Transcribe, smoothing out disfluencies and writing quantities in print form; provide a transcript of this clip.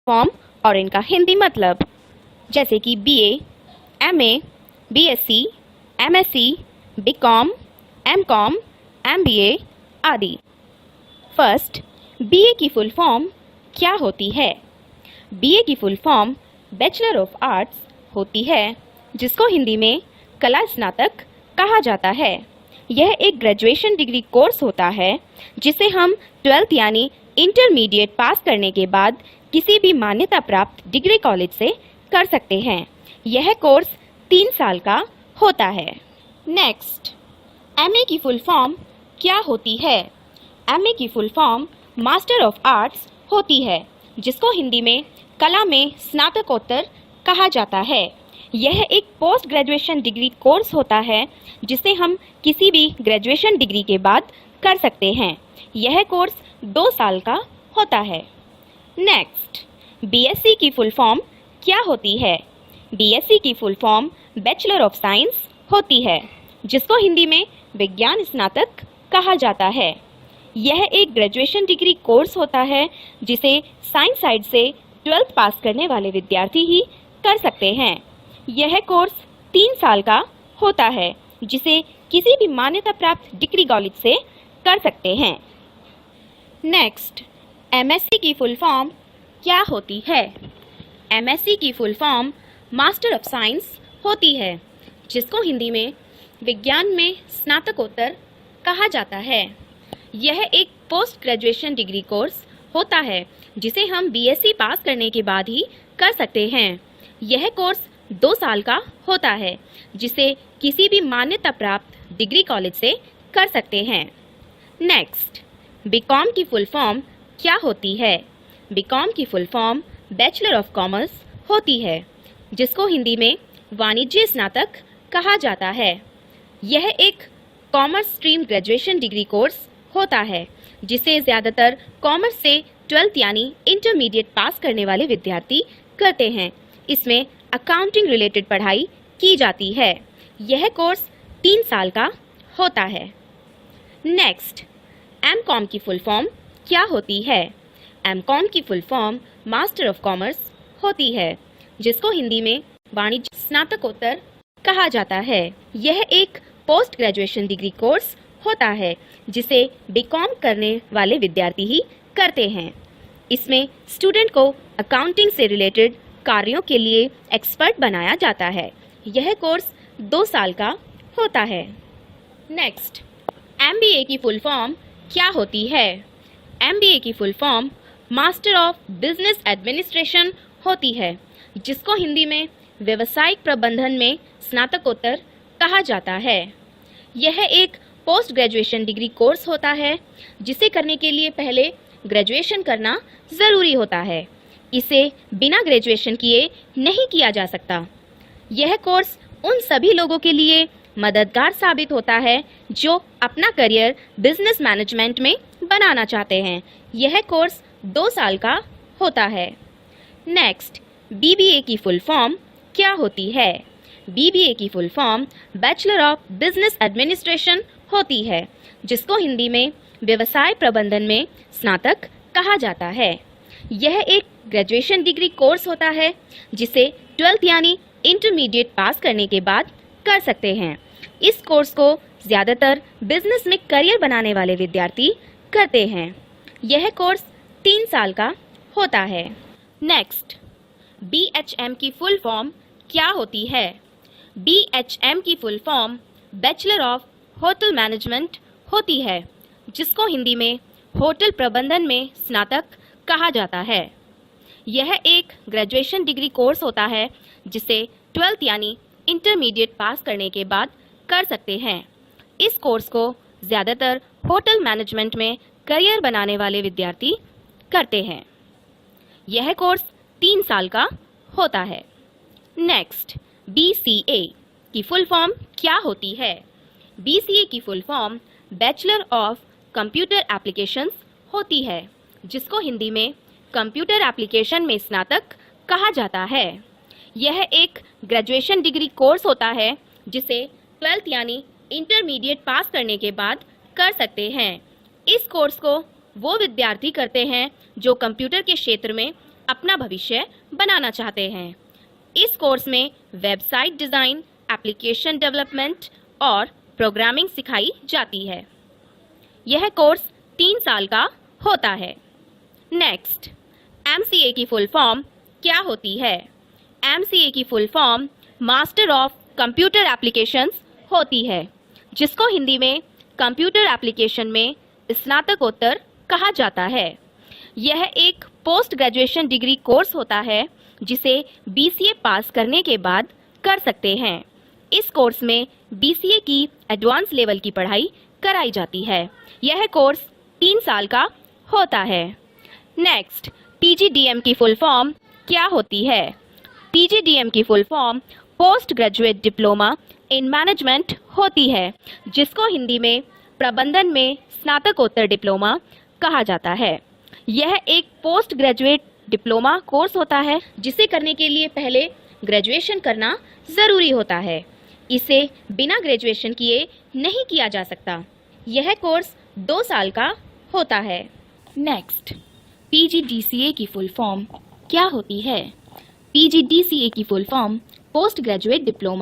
Form और इनका हिंदी मतलब, जैसे कि BA, MA, BSc, MSc, BCom, MCom, MBA आदि। फर्स्ट, BA की फुल फॉर्म क्या होती है? BA की full form bachelor of arts होती है, जिसको हिंदी में कला स्नातक कहा जाता है। यह एक ग्रेजुएशन डिग्री कोर्स होता है जिसे हम 12th यानी इंटरमीडिएट पास करने के बाद किसी भी मान्यता प्राप्त डिग्री कॉलेज से कर सकते हैं। यह कोर्स 3 साल का होता है। नेक्स्ट, MA की फुल फॉर्म क्या होती है? MA की full form master of arts होती है, जिसको हिंदी में कला में स्नातकोत्तर कहा जाता है। यह एक पोस्ट ग्रेजुएशन डिग्री कोर्स होता है जिसे हम किसी भी ग्रेजुएशन डिग्री के बाद कर सकते हैं। यह कोर्स 2 साल का होता है। नेक्स्ट, BSc की फुल फॉर्म क्या होती है? BSc की full form bachelor of science होती है, जिसको हिंदी में विज्ञान स्नातक कहा जाता है। यह एक ग्रेजुएशन डिग्री कोर्स होता है जिसे साइंस साइड से 12th पास करने वाले विद्यार्थी ही कर सकते हैं। यह कोर्स 3 साल का होता है, जिसे किसी भी मान्यता प्राप्त डिग्री कॉलेज से कर सकते हैं। नेक्स्ट, MSc की फुल फॉर्म क्या होती है? MSc की full form master of science होती है, जिसको हिंदी में विज्ञान में स्नातकोत्तर कहा जाता है। यह एक पोस्ट ग्रेजुएशन डिग्री कोर्स होता है जिसे हम BSc पास करने के बाद ही कर सकते हैं। यह कोर्स 2 साल का होता है, जिसे किसी भी मान्यता प्राप्त डिग्री कॉलेज से कर सकते हैं। नेक्स्ट, BCom की फुल फॉर्म क्या होती है? BCom की full form bachelor of commerce होती है, जिसको हिंदी में वाणिज्य स्नातक कहा जाता है। यह एक commerce stream graduation degree course होता है जिसे ज़्यादातर कॉमर्स से 12th यानी इंटरमीडिएट पास करने वाले विद्यार्थी करते हैं। इसमें अकाउंटिंग रिलेटेड पढ़ाई की जाती है। यह कोर्स 3 साल का होता है। नेक्स्ट, MCom की फुल फॉर्म क्या होती है? MCom की full form master of commerce होती है, जिसको हिंदी में वाणिज्य स्नातकोत्तर कहा जाता है। यह एक पोस्ट ग्रेजुएशन डिग्री कोर्स होता है जिसे BCom करने वाले विद्यार्थी ही करते हैं। इसमें स्टूडेंट को अकाउंटिंग से रिलेटेड कार्यों के लिए एक्सपर्ट बनाया जाता है। यह कोर्स 2 साल का होता है। नेक्स्ट, MBA की फुल फॉर्म क्या होती है? MBA की full form master of business administration होती है, जिसको हिंदी में व्यावसायिक प्रबंधन में स्नातकोत्तर कहा जाता है। यह एक पोस्ट ग्रेजुएशन डिग्री कोर्स होता है जिसे करने के लिए पहले ग्रेजुएशन करना ज़रूरी होता है। इसे बिना ग्रेजुएशन किए नहीं किया जा सकता। यह कोर्स उन सभी लोगों के लिए मददगार साबित होता है जो अपना करियर बिजनेस मैनेजमेंट में बनाना चाहते हैं। यह कोर्स 2 साल का होता है। नेक्स्ट, BBA की फुल फॉर्म क्या होती है? BBA की full form bachelor of business administration होती है, जिसको हिंदी में व्यवसाय प्रबंधन में स्नातक कहा जाता है। यह एक ग्रेजुएशन डिग्री कोर्स होता है जिसे 12th यानी इंटरमीडिएट पास करने के बाद कर सकते हैं। इस कोर्स को ज़्यादातर बिजनेस में करियर बनाने वाले विद्यार्थी करते हैं। यह कोर्स 3 साल का होता है। नेक्स्ट, BHM की फुल फॉर्म क्या होती है? BHM की full form bachelor of hotel management होती है, जिसको हिंदी में होटल प्रबंधन में स्नातक कहा जाता है। यह एक ग्रेजुएशन डिग्री कोर्स होता है जिसे 12th यानी इंटरमीडिएट पास करने के बाद कर सकते हैं। इस कोर्स को ज़्यादातर होटल मैनेजमेंट में करियर बनाने वाले विद्यार्थी करते हैं। यह कोर्स 3 साल का होता है। नेक्स्ट, BCA की फुल फॉर्म क्या होती है? BCA की full form bachelor of computer applications होती है, जिसको हिंदी में कंप्यूटर एप्लीकेशन में स्नातक कहा जाता है। यह एक ग्रेजुएशन डिग्री कोर्स होता है जिसे 12th यानी इंटरमीडिएट पास करने के बाद कर सकते हैं। इस कोर्स को वो विद्यार्थी करते हैं जो कंप्यूटर के क्षेत्र में अपना भविष्य बनाना चाहते हैं। इस कोर्स में वेबसाइट डिज़ाइन, एप्लीकेशन डेवलपमेंट और प्रोग्रामिंग सिखाई जाती है। यह कोर्स 3 साल का होता है। नेक्स्ट, MCA की फुल फॉर्म क्या होती है? MCA की full form master of computer applications होती है, जिसको हिंदी में कंप्यूटर एप्लीकेशन में स्नातकोत्तर कहा जाता है। यह एक पोस्ट ग्रेजुएशन डिग्री कोर्स होता है जिसे BCA पास करने के बाद कर सकते हैं। इस कोर्स में BCA की एडवांस लेवल की पढ़ाई कराई जाती है। यह कोर्स 3 साल का होता है। नेक्स्ट, PGDM की फुल फॉर्म क्या होती है? PGDM की full form post graduate diploma in management होती है, जिसको हिंदी में प्रबंधन में स्नातकोत्तर डिप्लोमा कहा जाता है। यह एक पोस्ट ग्रेजुएट डिप्लोमा कोर्स होता है जिसे करने के लिए पहले ग्रेजुएशन करना ज़रूरी होता है। इसे बिना ग्रेजुएशन किए नहीं किया जा सकता। यह कोर्स 2 साल का होता है। नेक्स्ट, PGDCA की फुल फॉर्म क्या होती है? PGDCA की full form post graduate diploma